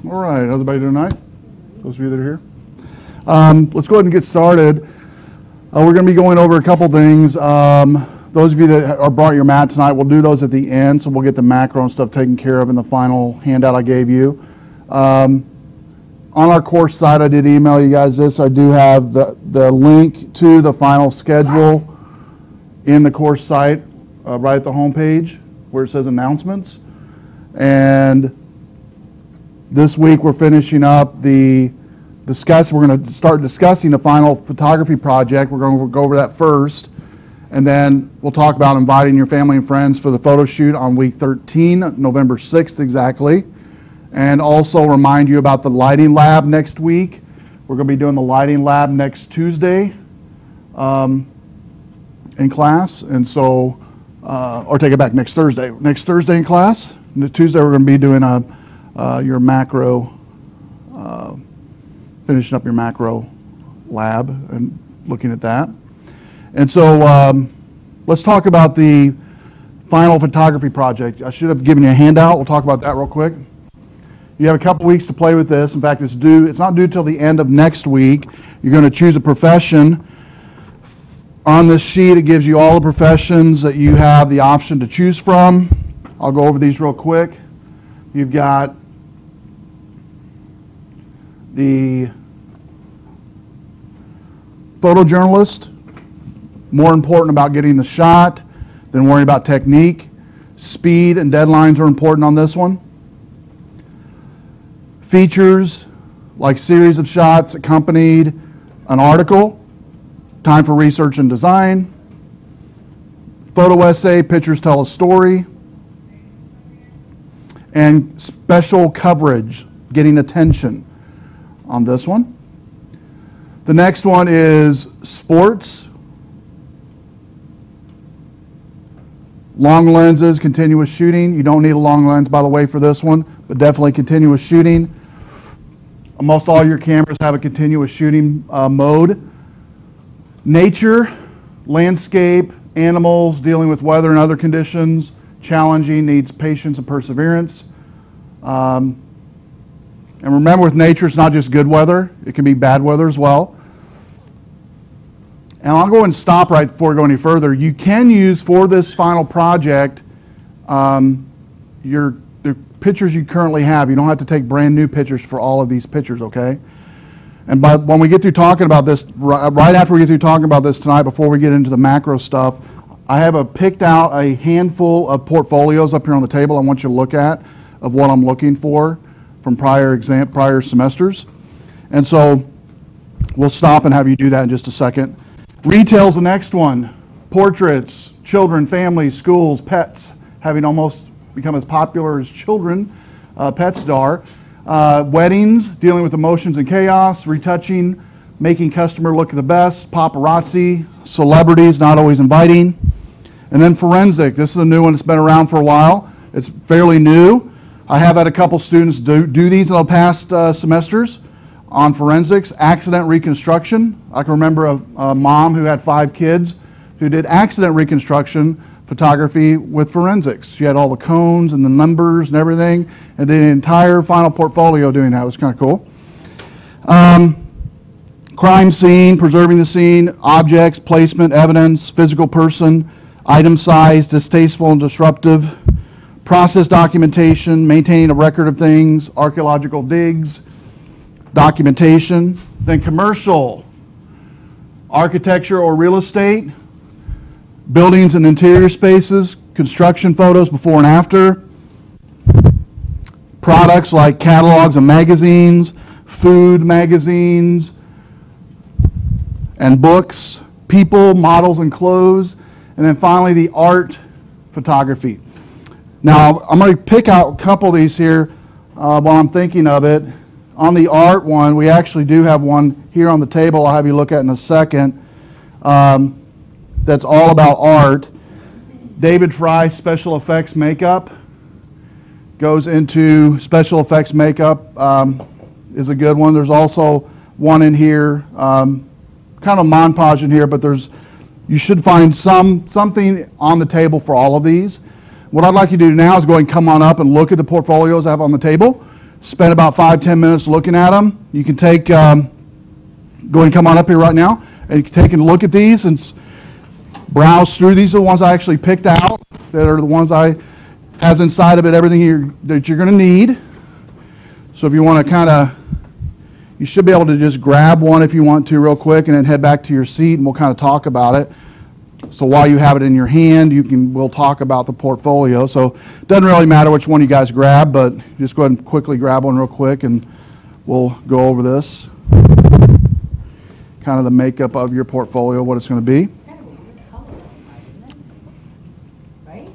All right, how's everybody doing tonight? Those of you that are here. Let's go ahead and get started. We're going to be going over a couple things. Those of you that are brought your mat tonight, we'll do those at the end, so we'll get the macro and stuff taken care of in the final handout I gave you. On our course site, I did email you guys this. I do have the link to the final schedule in the course site right at the home page where it says announcements. And this week we're finishing up we're going to start discussing the final photography project. We're going to go over that first, and then we'll talk about inviting your family and friends for the photo shoot on week 13, November 6th exactly, and also remind you about the lighting lab next week. We're going to be doing the lighting lab next Tuesday in class, and so, or take it back, next Thursday. Next Thursday in class. And Tuesday we're going to be doing your macro, finishing up your macro lab and looking at that. And so let's talk about the final photography project. I should have given you a handout. We'll talk about that real quick. You have a couple weeks to play with this. In fact, it's not due till the end of next week. You're going to choose a profession. On this sheet, it gives you all the professions that you have the option to choose from. I'll go over these real quick. You've got the photojournalist, more important about getting the shot than worrying about technique. Speed and deadlines are important on this one. Features, like series of shots accompanied an article. Time for research and design. Photo essay, pictures tell a story. And special coverage, getting attention on this one. The next one is sports. Long lenses, continuous shooting. You don't need a long lens, by the way, for this one, but definitely continuous shooting. Almost all your cameras have a continuous shooting mode. Nature, landscape, animals, dealing with weather and other conditions. Challenging, needs patience and perseverance. And remember, with nature, it's not just good weather. It can be bad weather as well. And I'll go and stop right before we go any further. You can use for this final project the pictures you currently have. You don't have to take brand new pictures for all of these pictures, okay? And when we get through talking about this, right after we get through talking about this tonight, before we get into the macro stuff, I have picked out a handful of portfolios up here on the table I want you to look at of what I'm looking for from prior semesters. And so we'll stop and have you do that in just a second. Retail's the next one. Portraits, children, families, schools, pets, having almost become as popular as children, pets are. Weddings, dealing with emotions and chaos, retouching, making customer look the best, paparazzi, celebrities, not always inviting. And then forensic. This is a new one that's been around for a while. It's fairly new. I have had a couple students do these in the past semesters on forensics. Accident reconstruction. I can remember a mom who had 5 kids who did accident reconstruction photography with forensics. She had all the cones and the numbers and everything, and did an entire final portfolio doing that. It was kind of cool. Crime scene, preserving the scene, objects, placement, evidence, physical person, item size, distasteful and disruptive, process documentation, maintaining a record of things, archaeological digs, documentation. Then commercial, architecture or real estate, buildings and interior spaces, construction photos before and after, products like catalogs and magazines, food magazines and books, people, models and clothes, and then finally the art photography. Now I'm going to pick out a couple of these here while I'm thinking of it. On the art one, we actually do have one here on the table I'll have you look at in a second. That's all about art. David Fry special effects makeup goes into special effects makeup is a good one. There's also one in here, kind of montage in here, but you should find something on the table for all of these. What I'd like you to do now is go ahead and come on up and look at the portfolios I have on the table. spend about 5-10 minutes looking at them. You can take, go ahead and come on up here right now, and you can take a look at these and browse through. These are the ones I actually picked out that are the ones has inside of it everything that you're going to need. So if you want to you should be able to just grab one if you want to real quick and then head back to your seat and we'll kind of talk about it. So while you have it in your hand, we'll talk about the portfolio. So it doesn't really matter which one you guys grab, but just go ahead and quickly grab one real quick and we'll go over this. Kind of the makeup of your portfolio, what it's going to be. It's kind of a weird color outside, isn't it? Right?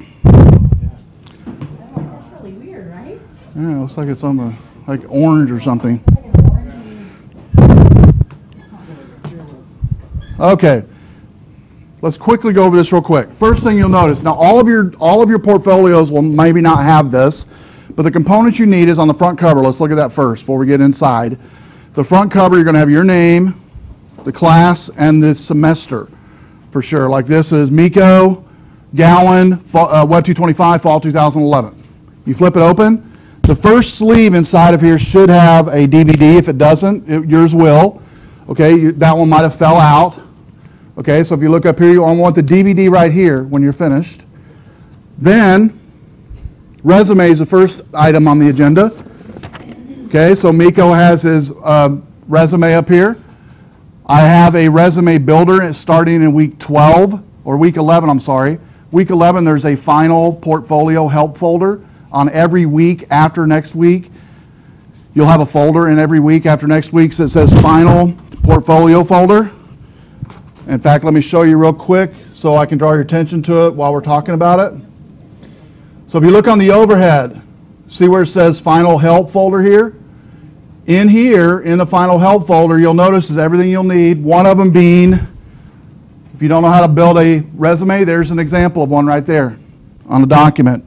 That's really weird, right? Yeah, it looks like it's on like orange or something. Like an orange. Okay. Let's quickly go over this real quick. First thing you'll notice, now all of your portfolios will maybe not have this, but the components you need is on the front cover. Let's look at that first before we get inside. The front cover, you're going to have your name, the class, and the semester for sure. Like this is Miko, Gowan, web225, fall 2011. You flip it open. The first sleeve inside of here should have a DVD. If it doesn't, yours will. Okay, that one might have fell out. Okay, so if you look up here, you want the DVD right here when you're finished. Then, resume is the first item on the agenda. Okay, so Miko has his resume up here. I have a resume builder starting in week 12, or week 11, I'm sorry. Week 11, there's a final portfolio help folder. On every week after next week, you'll have a folder in every week after next week that says final portfolio folder. In fact, let me show you real quick so I can draw your attention to it while we're talking about it. So if you look on the overhead, see where it says final help folder here? In here, in the final help folder, you'll notice is everything you'll need, one of them being, if you don't know how to build a resume, there's an example of one right there on the document.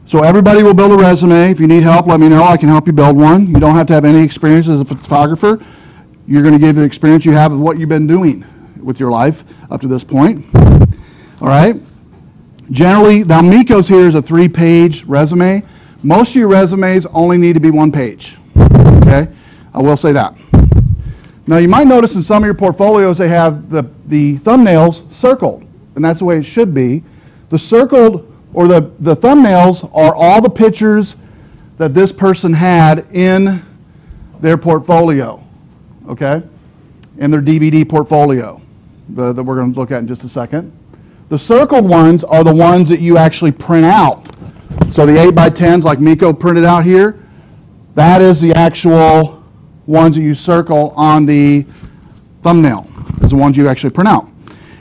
So everybody will build a resume. If you need help, let me know. I can help you build one. You don't have to have any experience as a photographer. You're going to give the experience you have of what you've been doing with your life up to this point. All right? Generally, now Miko's here is a 3-page resume. Most of your resumes only need to be 1 page. Okay? I will say that. Now you might notice in some of your portfolios they have the thumbnails circled, and that's the way it should be. The circled or the thumbnails are all the pictures that this person had in their portfolio. Okay, in their DVD portfolio that we're going to look at in just a second. The circled ones are the ones that you actually print out. So the 8x10s like Miko printed out here, that is the actual ones that you circle on the thumbnail. Is the ones you actually print out.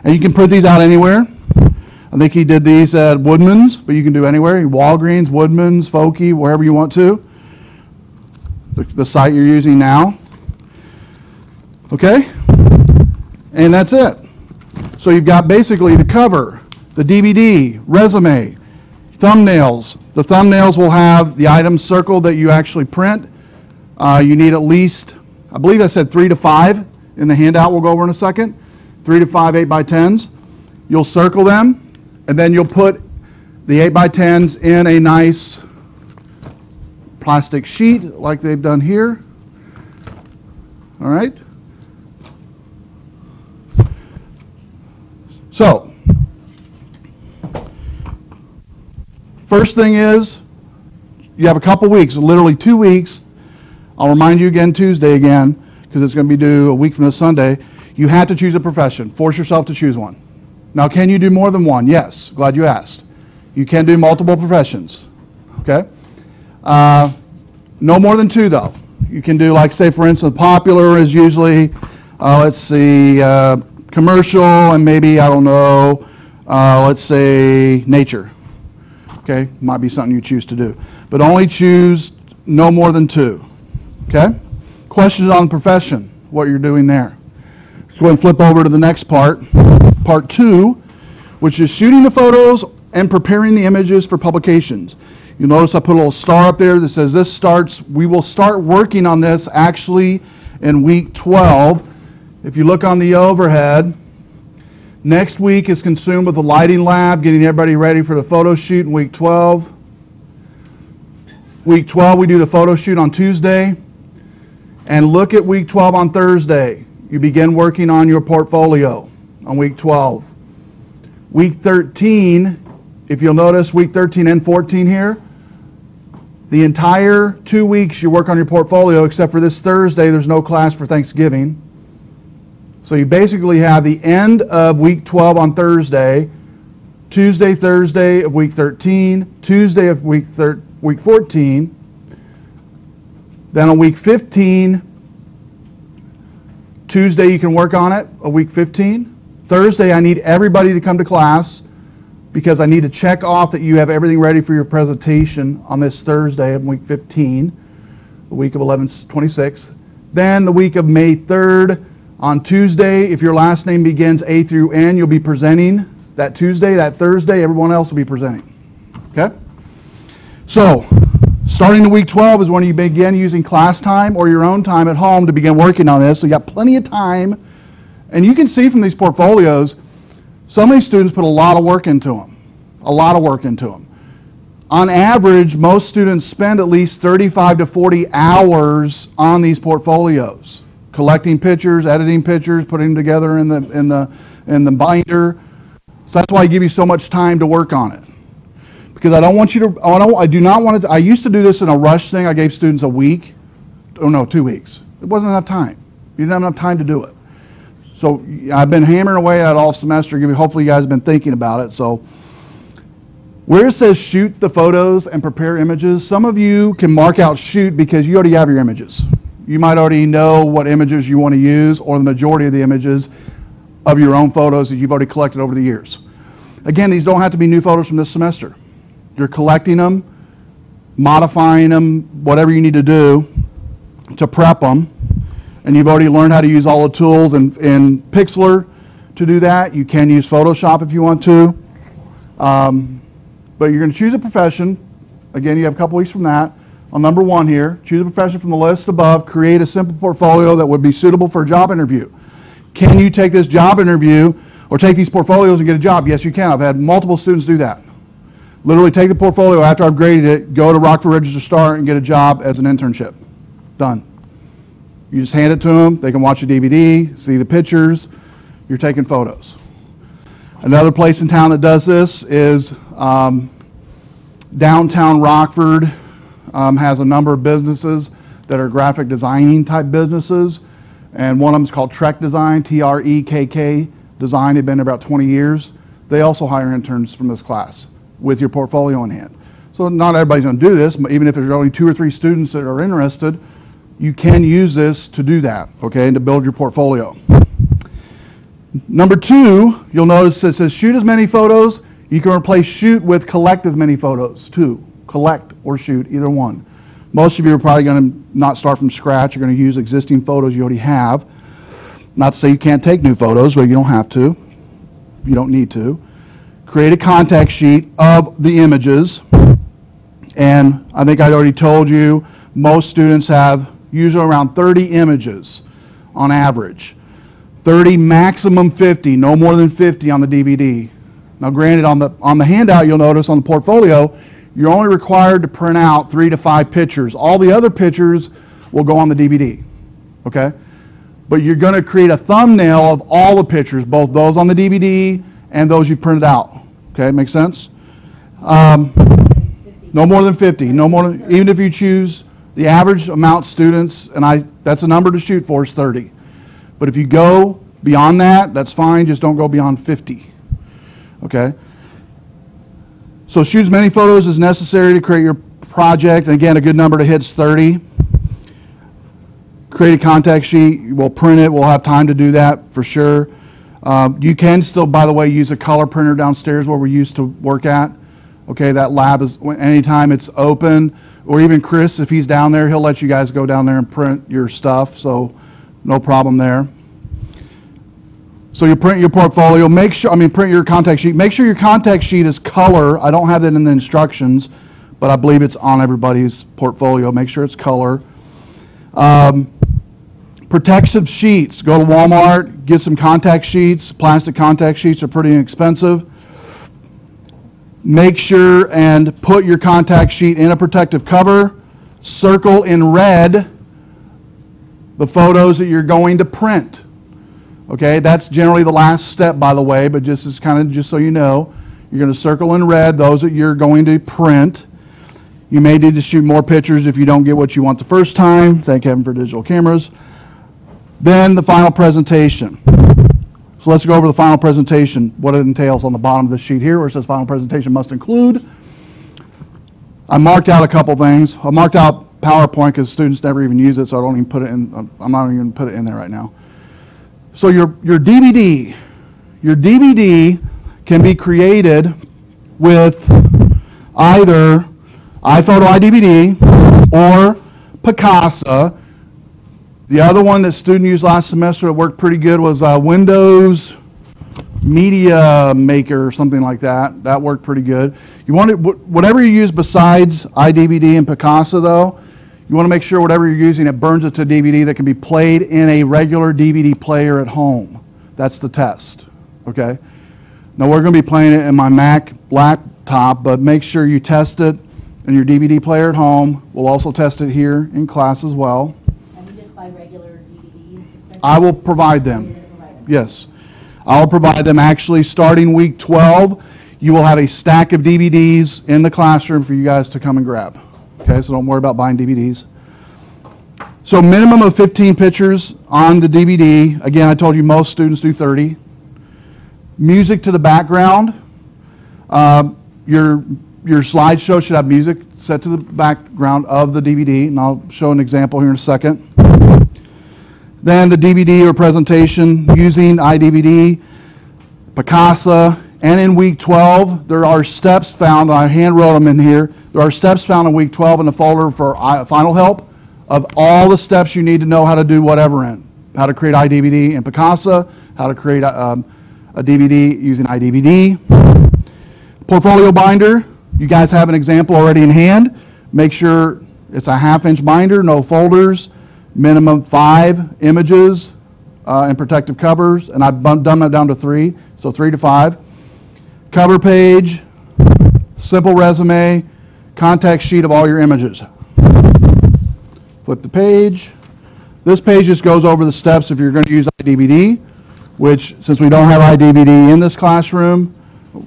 And you can print these out anywhere. I think he did these at Woodman's, but you can do anywhere. Walgreens, Woodman's, Foki, wherever you want to. The site you're using now. Okay? And that's it. So you've got basically the cover, the DVD, resume, thumbnails. The thumbnails will have the items circled that you actually print. You need at least, I believe I said 3 to 5 in the handout we'll go over in a second. 3 to 5 8x10s. You'll circle them, and then you'll put the 8x10s in a nice plastic sheet like they've done here. All right? So, first thing is, you have a couple weeks, literally 2 weeks. I'll remind you again Tuesday again, because it's going to be due a week from this Sunday. You have to choose a profession. Force yourself to choose one. Now, can you do more than one? Yes. Glad you asked. You can do multiple professions. Okay? No more than 2, though. You can do, like, say, for instance, popular is usually, let's see, commercial, and maybe, I don't know, let's say nature. Okay? Might be something you choose to do. But only choose no more than 2. Okay? Questions on the profession, what you're doing there. Let's go ahead and flip over to the next part, part 2, which is shooting the photos and preparing the images for publications. You'll notice I put a little star up there that says we will start working on this actually in week 12. If you look on the overhead, next week is consumed with the lighting lab, getting everybody ready for the photo shoot in week 12. Week 12, we do the photo shoot on Tuesday. And look at week 12 on Thursday. You begin working on your portfolio on week 12. Week 13, if you'll notice, week 13 and 14 here, the entire 2 weeks you work on your portfolio, except for this Thursday, there's no class for Thanksgiving. So you basically have the end of week 12 on Thursday, Tuesday, Thursday of week 13, Tuesday of week 14, then on week 15, Tuesday you can work on it, a week 15. Thursday I need everybody to come to class because I need to check off that you have everything ready for your presentation on this Thursday of week 15, the week of 11/26. Then the week of May 3rd, on Tuesday, if your last name begins A through N, you'll be presenting that Tuesday. That Thursday, everyone else will be presenting. Okay? So, starting the week 12 is when you begin using class time or your own time at home to begin working on this. So you got plenty of time. And you can see from these portfolios, some of these students put a lot of work into them. A lot of work into them. On average, most students spend at least 35 to 40 hours on these portfolios, collecting pictures, editing pictures, putting them together in the binder. So that's why I give you so much time to work on it. Because I don't want you to, I do not want to, I used to do this in a rush thing. I gave students a week, oh no, 2 weeks. It wasn't enough time. You didn't have enough time to do it. So I've been hammering away at it all semester. Hopefully you guys have been thinking about it. So where it says shoot the photos and prepare images, some of you can mark out shoot because you already have your images. You might already know what images you want to use or the majority of the images of your own photos that you've already collected over the years. Again, these don't have to be new photos from this semester. You're collecting them, modifying them, whatever you need to do to prep them. And you've already learned how to use all the tools in Pixlr to do that. You can use Photoshop if you want to. But you're going to choose a profession. Again, you have a couple weeks from that. On number 1 here, choose a profession from the list above. Create a simple portfolio that would be suitable for a job interview. Can you take this job interview or take these portfolios and get a job? Yes, you can. I've had multiple students do that. Literally take the portfolio after I've graded it, go to Rockford Register Star and get a job as an internship. Done. You just hand it to them. They can watch a DVD, see the pictures. You're taking photos. Another place in town that does this is downtown Rockford has a number of businesses that are graphic designing type businesses. And one of them is called Trek Design, T-R-E-K-K Design. They've been there about 20 years. They also hire interns from this class with your portfolio in hand. So not everybody's going to do this, but even if there's only 2 or 3 students that are interested, you can use this to do that, okay, and to build your portfolio. Number 2, you'll notice it says shoot as many photos. You can replace shoot with collect as many photos too. Collect or shoot, either one. Most of you are probably going to not start from scratch. You're going to use existing photos you already have. Not to say you can't take new photos, but you don't have to. You don't need to. Create a contact sheet of the images. And I think I already told you, most students have usually around 30 images on average. 30, maximum 50, no more than 50 on the DVD. Now granted, on the handout you'll notice on the portfolio, you're only required to print out 3 to 5 pictures. All the other pictures will go on the DVD, okay? But you're going to create a thumbnail of all the pictures, both those on the DVD and those you printed out, okay? Make sense? No more than 50, no more than, even if you choose the average amount of students, and that's a number to shoot for, is 30. But if you go beyond that, that's fine, just don't go beyond 50, okay? So shoot as many photos as necessary to create your project. And again, a good number to hit is 30. Create a contact sheet. We'll print it. We'll have time to do that for sure. You can still, by the way, use a color printer downstairs where we used to work at. Okay, that lab is, anytime it's open, or even Chris, if he's down there, he'll let you guys go down there and print your stuff. So no problem there. So you print your portfolio, print your contact sheet. Make sure your contact sheet is color. I don't have that in the instructions, but I believe it's on everybody's portfolio. Make sure it's color. Protective sheets. Go to Walmart, get some contact sheets. Plastic contact sheets are pretty inexpensive. make sure and put your contact sheet in a protective cover. Circle in red the photos that you're going to print. Okay, that's generally the last step, by the way, but just so you know, you're going to circle in red those that you're going to print. You may need to shoot more pictures if you don't get what you want the first time. Thank heaven for digital cameras. Then the final presentation. So let's go over the final presentation, what it entails on the bottom of the sheet here where it says final presentation must include. I marked out a couple things. I marked out PowerPoint because students never even use it, so I don't even put it in. I'm not even going to put it in there right now. So your DVD can be created with either iPhoto iDVD or Picasa. The other one that student used last semester that worked pretty good was Windows Media Maker or something like that. That worked pretty good. You want it, whatever you use besides iDVD and Picasa though, you want to make sure whatever you're using, it burns it to a DVD that can be played in a regular DVD player at home. That's the test, okay? Now we're going to be playing it in my Mac laptop, but make sure you test it in your DVD player at home. We'll also test it here in class as well. And you just buy regular DVDs to print? I will provide them. Yes. I'll provide them. Actually, starting week 12, you will have a stack of DVDs in the classroom for you guys to come and grab. Okay, so don't worry about buying DVDs. So minimum of 15 pictures on the DVD. Again, I told you most students do 30. Music to the background. Your slideshow should have music set to the background of the DVD, and I'll show an example here in a second. Then the DVD or presentation using iDVD, Picasa, and in week 12, there are steps found, I hand wrote them in here, there are steps found in week 12 in the folder for final help of all the steps you need to know how to do whatever in. How to create iDVD in Picasa, how to create a DVD using iDVD. Portfolio binder, you guys have an example already in hand. Make sure it's a 1/2-inch binder, no folders, minimum 5 images and protective covers, and I've done that down to 3, so 3 to 5. Cover page, simple resume, contact sheet of all your images. Flip the page. This page just goes over the steps if you're going to use iDVD, which since we don't have iDVD in this classroom,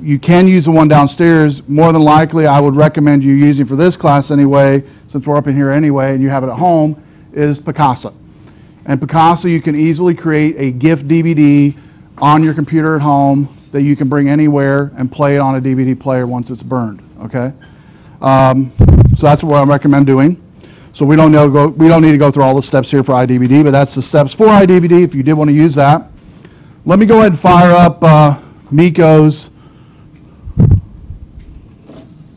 you can use the one downstairs. More than likely, I would recommend you using for this class anyway, since we're up in here anyway and you have it at home, is Picasa. And Picasa, you can easily create a GIF DVD on your computer at home that you can bring anywhere and play it on a DVD player once it's burned, okay? So that's what I recommend doing. So we don't need to go through all the steps here for iDVD, but that's the steps for iDVD if you did want to use that. Let me go ahead and fire up Miko's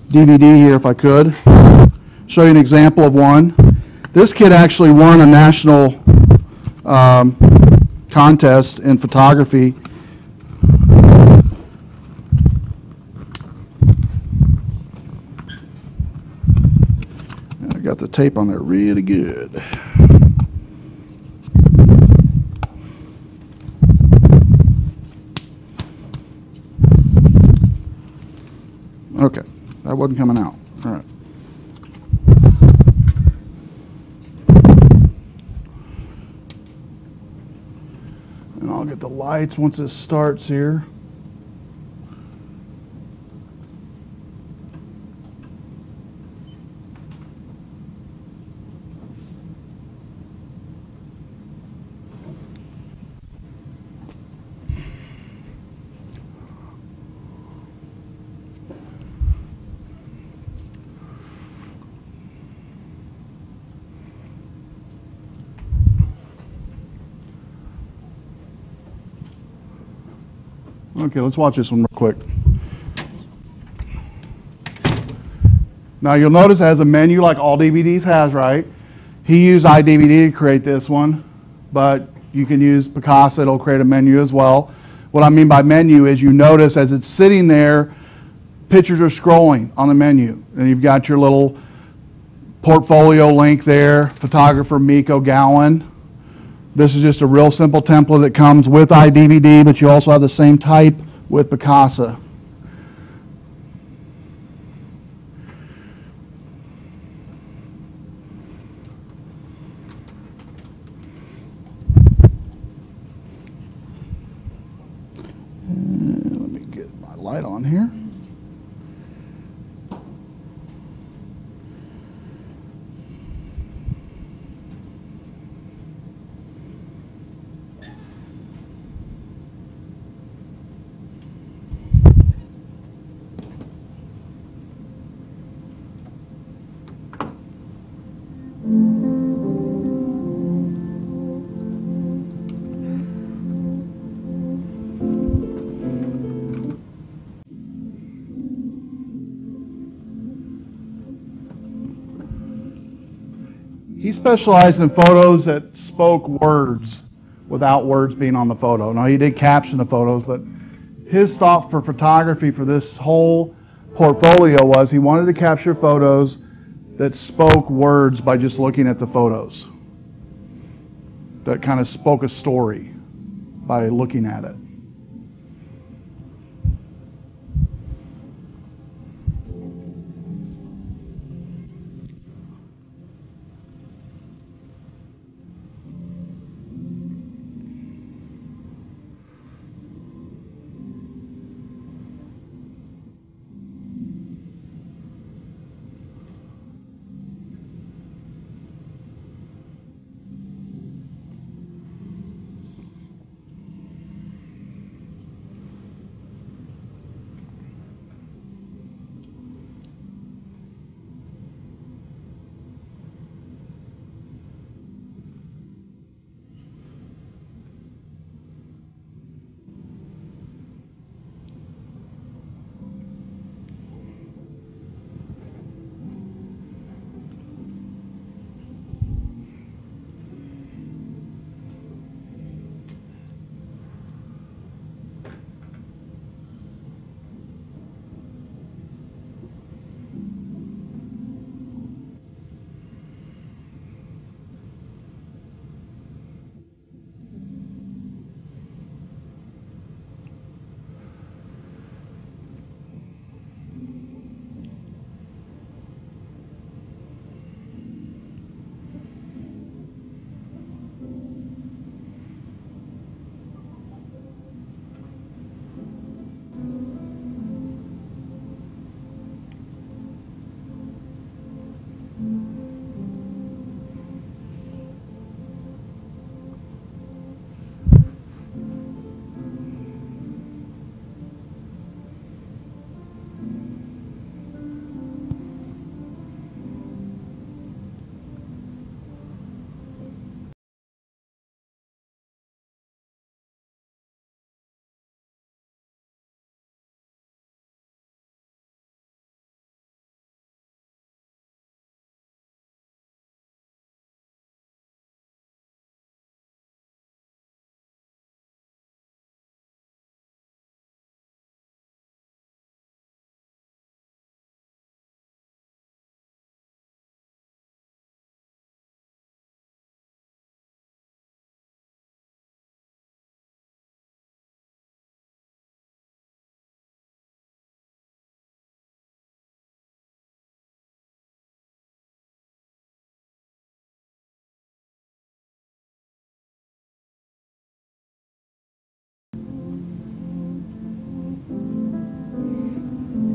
DVD here if I could. Show you an example of one. This kid actually won a national contest in photography. I got the tape on there really good. Okay, that wasn't coming out. All right. And I'll get the lights once it starts here. Okay, let's watch this one real quick. Now you'll notice it has a menu like all DVDs has, right? He used iDVD to create this one, but you can use Picasa, it'll create a menu as well. What I mean by menu is you notice as it's sitting there, pictures are scrolling on the menu. And you've got your little portfolio link there, photographer Miko Gowan. This is just a real simple template that comes with iDVD, but you also have the same type with Picasa. He specialized in photos that spoke words without words being on the photo. Now, he did caption the photos, but his thought for photography for this whole portfolio was he wanted to capture photos that spoke words by just looking at the photos, that kind of spoke a story by looking at it.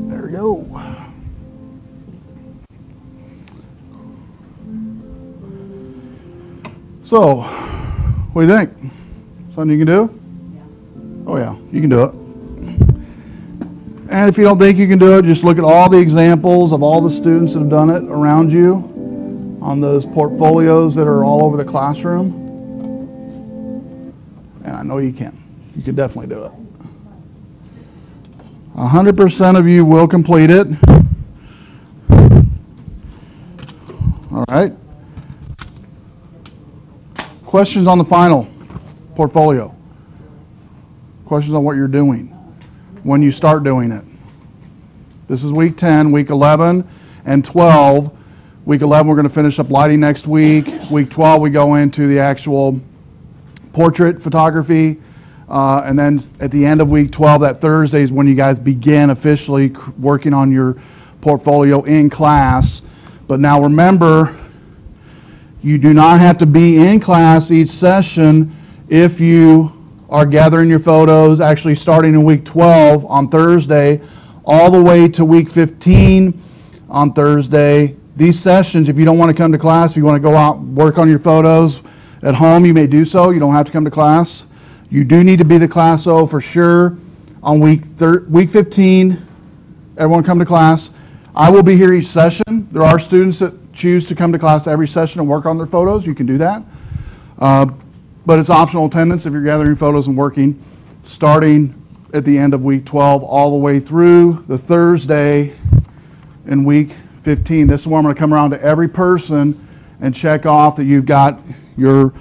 There we go. So, what do you think? Something you can do? Yeah. Oh yeah, you can do it. And if you don't think you can do it, just look at all the examples of all the students that have done it around you on those portfolios that are all over the classroom. And I know you can. You can definitely do it. 100% of you will complete it. All right. Questions on the final portfolio? Questions on what you're doing when you start doing it? This is week 10, week 11 and 12. Week 11, we're going to finish up lighting next week. Week 12, we go into the actual portrait photography. And then at the end of week 12, that Thursday is when you guys begin officially working on your portfolio in class. But now remember, you do not have to be in class each session if you are gathering your photos, actually starting in week 12 on Thursday, all the way to week 15 on Thursday. These sessions, if you don't want to come to class, if you want to go out and work on your photos at home, you may do so. You don't have to come to class. You do need to be to class, though, for sure. On week 15, everyone come to class. I will be here each session. There are students that choose to come to class every session and work on their photos. You can do that. But it's optional attendance if you're gathering photos and working, starting at the end of week 12 all the way through the Thursday in week 15. This is where I'm going to come around to every person and check off that you've got your,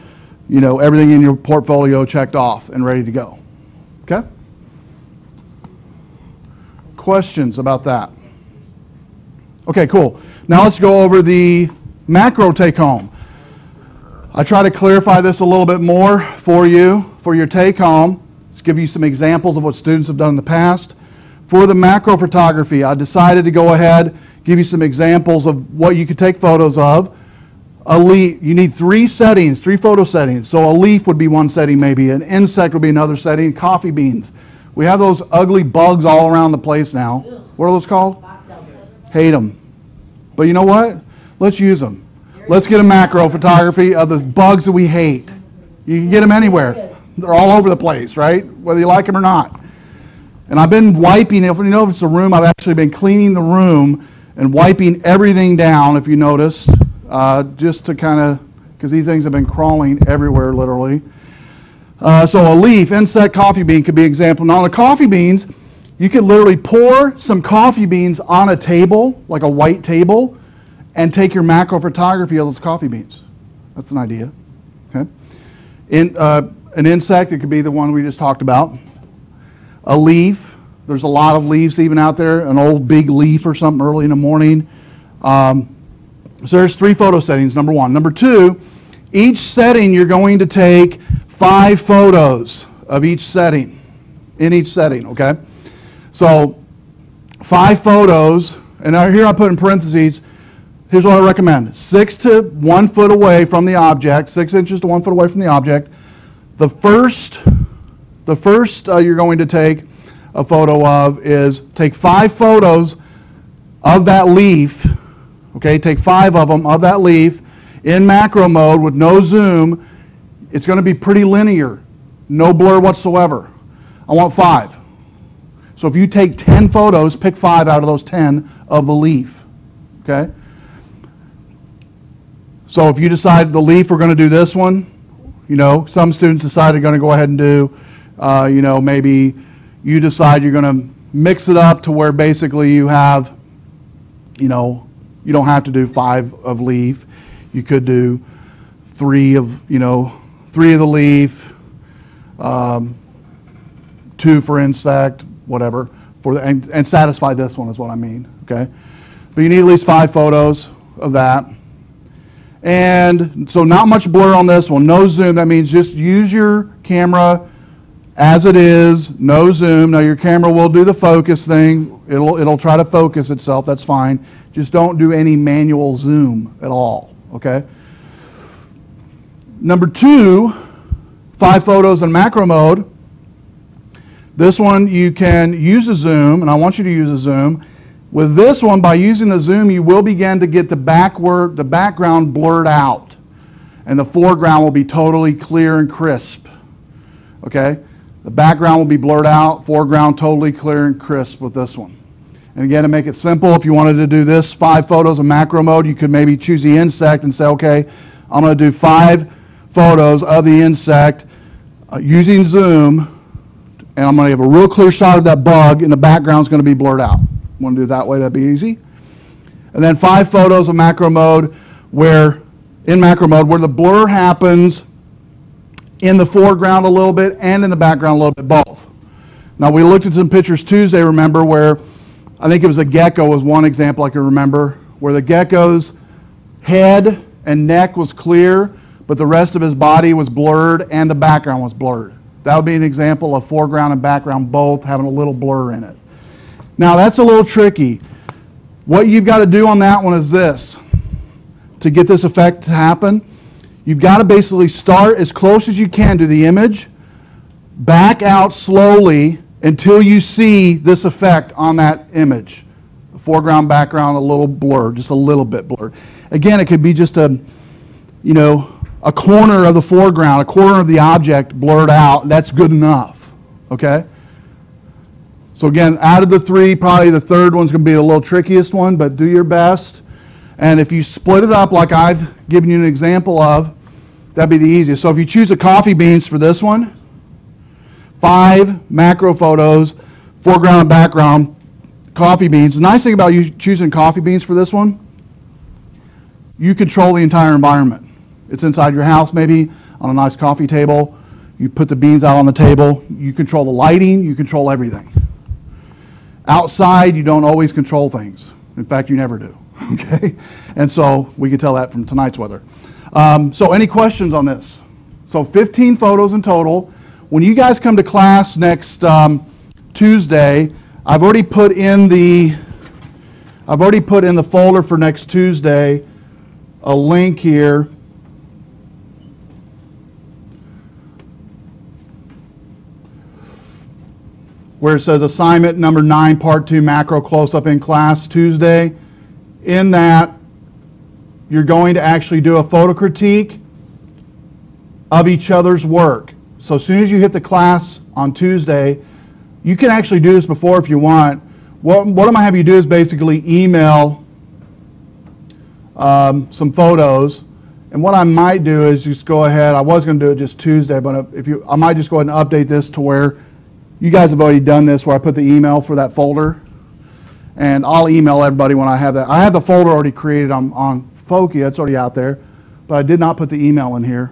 everything in your portfolio checked off and ready to go. Okay? Questions about that? Okay, cool. Now let's go over the macro take-home. I try to clarify this a little bit more for you for your take-home. Let's give you some examples of what students have done in the past. For the macro photography, I decided to go ahead, give you some examples of what you could take photos of. A leaf, you need 3 settings, 3 photo settings. So a leaf would be one setting maybe, an insect would be another setting, coffee beans. We have those ugly bugs all around the place now. What are those called? Box elders. Hate them. But you know what? Let's use them. Let's get a macro photography of the bugs that we hate. You can get them anywhere. They're all over the place, right? Whether you like them or not. And I've been wiping, if it's a room, I've actually been cleaning the room and wiping everything down, if you notice, just to kind of, because these things have been crawling everywhere, literally. So a leaf, insect, coffee bean could be an example. Now, the coffee beans, you could literally pour some coffee beans on a table, like a white table, and take your macro photography of those coffee beans. That's an idea. Okay. An insect, it could be the one we just talked about. A leaf, there's a lot of leaves even out there, an old big leaf or something early in the morning. So there's 3 photo settings, number 1. Number 2, each setting you're going to take 5 photos of each setting, in each setting, okay? So 5 photos, and here I put in parentheses, here's what I recommend. 6 to 1 foot away from the object, 6 inches to 1 foot away from the object. The first you're going to take a photo of is take 5 photos of that leaf, okay? Take 5 of them of that leaf in macro mode with no zoom. It's going to be pretty linear, no blur whatsoever. I want 5. So if you take 10 photos, pick 5 out of those 10 of the leaf, okay? So if you decide the leaf, we're going to do this one. Some students decide they're going to go ahead and do, maybe you decide you're going to mix it up to where basically you have, you don't have to do 5 of leaf. You could do 3 of, 3 of the leaf, 2 for insect, whatever, and satisfy this one is what I mean, okay? But you need at least 5 photos of that. And so not much blur on this one, no zoom. That means just use your camera as it is, no zoom. Now your camera will do the focus thing. It'll try to focus itself, that's fine. Just don't do any manual zoom at all, okay? Number 2, 5 photos in macro mode. This one you can use a zoom, and I want you to use a zoom. With this one, by using the zoom, you will begin to get the background blurred out, and the foreground will be totally clear and crisp, okay? The background will be blurred out, foreground totally clear and crisp with this one. And again, to make it simple, if you wanted to do this 5 photos in macro mode, you could maybe choose the insect and say, okay, I'm going to do 5 photos of the insect using zoom, and I'm going to have a real clear shot of that bug, and the background's going to be blurred out. Want to do it that way? That'd be easy. And then 5 photos of macro mode where the blur happens in the foreground a little bit and in the background a little bit, both. Now we looked at some pictures Tuesday, remember, where I think it was a gecko was one example I can remember, where the gecko's head and neck was clear, but the rest of his body was blurred and the background was blurred. That would be an example of foreground and background both having a little blur in it. Now that's a little tricky. What you've got to do on that one is this. To get this effect to happen, you've got to basically start as close as you can to the image, back out slowly until you see this effect on that image. The foreground, background, a little blur, just a little bit blurred. Again, it could be just a corner of the foreground, a corner of the object blurred out. That's good enough, okay? So again, out of the 3, probably the third one's going to be the little trickiest one, but do your best. And if you split it up like I've given you an example of, that'd be the easiest. So if you choose the coffee beans for this one, 5 macro photos, foreground and background, coffee beans. The nice thing about you choosing coffee beans for this one, you control the entire environment. It's inside your house maybe, on a nice coffee table. You put the beans out on the table. You control the lighting. You control everything. Outside, you don't always control things. In fact, you never do. Okay? And so we can tell that from tonight's weather. So any questions on this? So 15 photos in total. When you guys come to class next Tuesday, I've already put in the folder for next Tuesday a link here where it says assignment number 9, part 2, macro close-up in class Tuesday. In that, you're going to actually do a photo critique of each other's work. So as soon as you hit the class on Tuesday, you can actually do this before if you want. What I'm going to have you do is basically email some photos. And what I might do is just go ahead, I was going to do it just Tuesday, but I might just go ahead and update this to where you guys have already done this, where I put the email for that folder. And I'll email everybody when I have that. I have the folder already created on Fokia, it's already out there, but I did not put the email in here.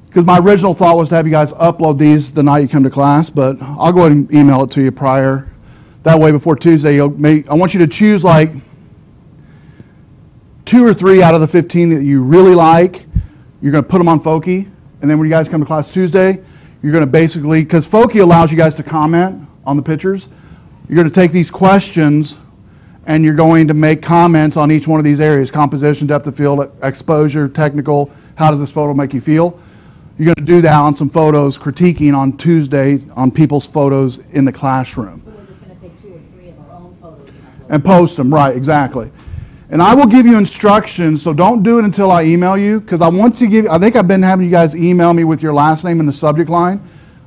Because my original thought was to have you guys upload these the night you come to class, but I'll go ahead and email it to you prior. That way before Tuesday, I want you to choose like 2 or 3 out of the 15 that you really like. You're going to put them on Foki, and then when you guys come to class Tuesday, you're going to basically, because Foki allows you guys to comment on the pictures, you're going to take these questions and you're going to make comments on each one of these areas: composition, depth of field, exposure, technical, how does this photo make you feel? You're going to do that on some photos, critiquing on Tuesday on people's photos in the classroom. So we're just going to take 2 or 3 of our own photos and post them, right, exactly. And I will give you instructions, so don't do it until I email you, because I want to give, I think I've been having you guys email me with your last name in the subject line.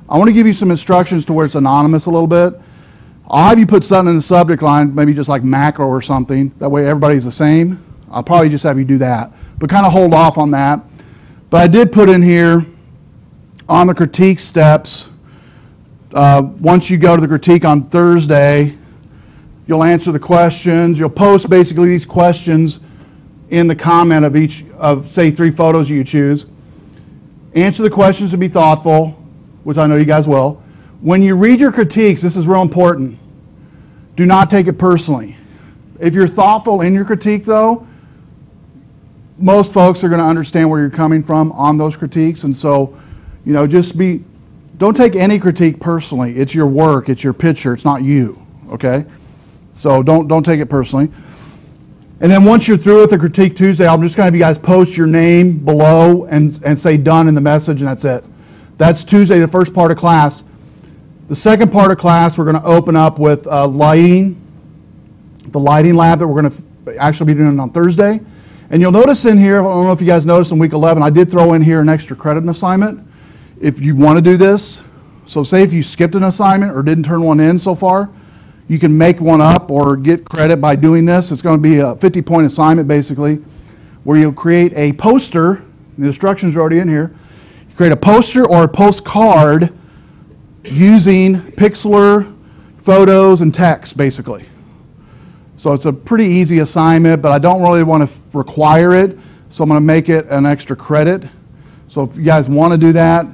I want to give you some instructions to where it's anonymous a little bit. I'll have you put something in the subject line, maybe just like macro or something. That way everybody's the same. I'll probably just have you do that, but kind of hold off on that. But I did put in here on the critique steps, once you go to the critique on Thursday, you'll answer the questions. You'll post basically these questions in the comment of each of, say, 3 photos you choose. Answer the questions and be thoughtful, which I know you guys will. When you read your critiques, this is real important. Do not take it personally. If you're thoughtful in your critique, though, most folks are going to understand where you're coming from on those critiques. And so, you know, don't take any critique personally. It's your work, it's your picture, it's not you, okay? So don't take it personally. And then once you're through with the critique Tuesday, I'm just going to have you guys post your name below and say done in the message, and that's it. That's Tuesday, the first part of class. The second part of class, we're going to open up with lighting, the lighting lab that we're going to actually be doing on Thursday. And you'll notice in here, I don't know if you guys noticed in week 11, I did throw in here an extra credit assignment if you want to do this. So say if you skipped an assignment or didn't turn one in so far, you can make one up or get credit by doing this. It's going to be a 50-point assignment basically, where you'll create a poster. The instructions are already in here. You create a poster or a postcard using Pixlr photos and text basically. So it's a pretty easy assignment, but I don't really want to require it, so I'm going to make it an extra credit. So if you guys want to do that,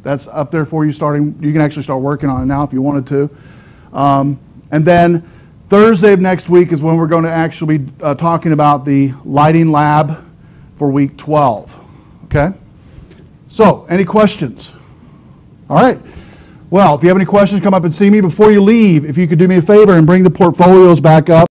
that's up there for you starting. You can actually start working on it now if you wanted to. And then Thursday of next week is when we're going to actually be talking about the lighting lab for week 12. Okay? So, any questions? All right. Well, if you have any questions, come up and see me. Before you leave, if you could do me a favor and bring the portfolios back up.